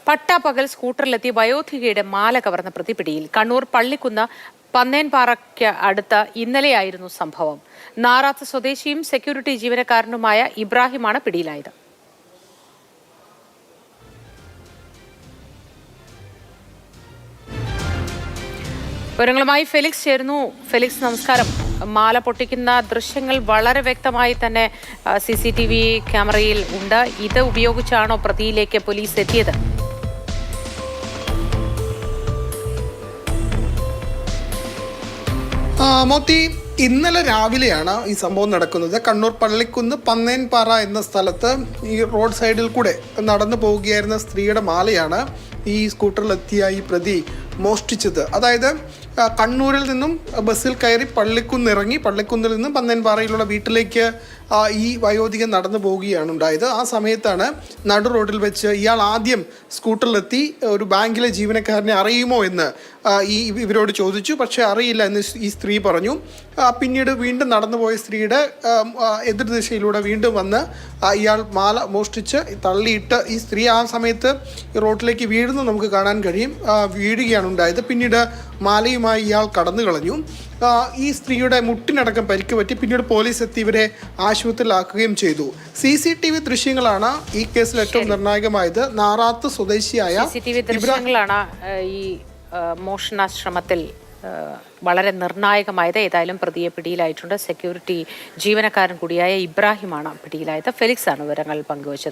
പട്ടാപ്പകൽ സ്കൂട്ടറിലെത്തി വയോധികയുടെ മാല കവർന്ന പ്രതി പിടിയിൽ. കണ്ണൂർ പള്ളിക്കുന്ന് പന്നേൻപാറയ്ക്ക് അടുത്ത് ഇന്നലെയായിരുന്നു സംഭവം. നാറാത്ത് സ്വദേശിയും സെക്യൂരിറ്റി ജീവനക്കാരനുമായ ഇബ്രാഹിമാണ് പിടിയിലായത്. വിവരങ്ങളുമായി ഫെലിക്സ് ചേരുന്നു. ഫെലിക്സ്, നമസ്കാരം. മാല പൊട്ടിക്കുന്ന ദൃശ്യങ്ങൾ വളരെ വ്യക്തമായി തന്നെ CCTV ക്യാമറയിൽ ഉണ്ട്. ഇത് ഉപയോഗിച്ചാണോ പ്രതിയിലേക്ക് പോലീസ് എത്തിയത്? മോത്തി, ഇന്നലെ രാവിലെയാണ് ഈ സംഭവം നടക്കുന്നത്. കണ്ണൂർ പള്ളിക്കുന്ന് പന്നേൻപാറ എന്ന സ്ഥലത്ത് ഈ റോഡ് സൈഡിൽ കൂടെ നടന്നു പോവുകയായിരുന്ന സ്ത്രീയുടെ മാലയാണ് ഈ സ്കൂട്ടറിലെത്തിയ ഈ പ്രതി മോഷ്ടിച്ചത്. അതായത് കണ്ണൂരിൽ നിന്നും ബസ്സിൽ കയറി പള്ളിക്കുന്ന് ഇറങ്ങി പള്ളിക്കുന്നിൽ നിന്നും പന്നേൻപാറയിലുള്ള വീട്ടിലേക്ക് ഈ വയോധികൻ നടന്നു പോവുകയാണ് ഉണ്ടായത്. ആ സമയത്താണ് നടു റോഡിൽ വെച്ച് ഇയാൾ ആദ്യം സ്കൂട്ടറിലെത്തി ഒരു ബാങ്കിലെ ജീവനക്കാരനെ അറിയുമോ എന്ന് ഇവരോട് ചോദിച്ചു. പക്ഷേ അറിയില്ല എന്ന് ഈ സ്ത്രീ പറഞ്ഞു. പിന്നീട് വീണ്ടും നടന്നുപോയ സ്ത്രീയുടെ എതിർദിശയിലൂടെ വീണ്ടും വന്ന് ഇയാൾ മാല മോഷ്ടിച്ച് തള്ളിയിട്ട് ഈ സ്ത്രീ ആ സമയത്ത് റോഡിലേക്ക് വീഴുന്നത് നമുക്ക് കാണാൻ കഴിയും. വീഴുകയാണ് ഉണ്ടായത്. പിന്നീട് മാലയുമായി ഇയാൾ കടന്നു കളഞ്ഞു. ഈ സ്ത്രീയുടെ മുട്ടിനടക്കം പരിക്ക് പറ്റി. പിന്നീട് പോലീസ് എത്തി ഇവരെ ആശുപത്രിയിലാക്കുകയും ചെയ്തു. CCTV ദൃശ്യങ്ങളാണ് ഈ കേസിൽ ഏറ്റവും നിർണായകമായത്. നാറാത്ത് സ്വദേശിയായ ദൃശ്യങ്ങളാണ് ഈ മോഷണശ്രമത്തിൽ വളരെ നിർണായകമായത്. ഏതായാലും പ്രതിയെ പിടിയിലായിട്ടുണ്ട്. സെക്യൂരിറ്റി ജീവനക്കാരൻ കൂടിയായ ഇബ്രാഹിമാണ് പിടിയിലായത്. ഫെലിക്സ് ആണ് വിവരങ്ങൾ പങ്കുവച്ചത്.